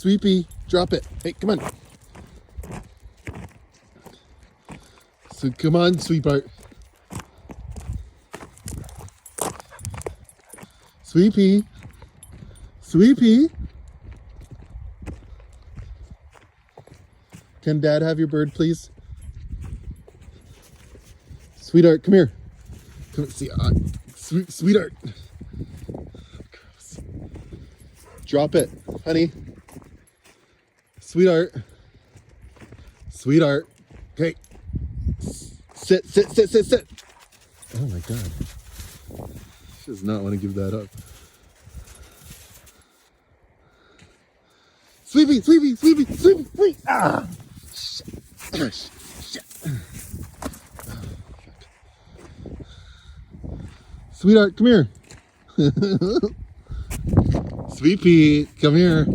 Sweepy, drop it. Hey, come on. So come on, sweetheart. Sweepy. Sweepy. Can Dad have your bird, please? Sweetheart, come here. Come see, sweetheart. Gross. Drop it, honey. Sweetheart. Sweetheart. Okay. Sit, sit, sit, sit, sit. Oh my God. She does not want to give that up. Sweepy, sweepy, sweepy, sweepy, sweepy. Ah! Shit. Shit. Sweetheart, come here. Sweepy, come here.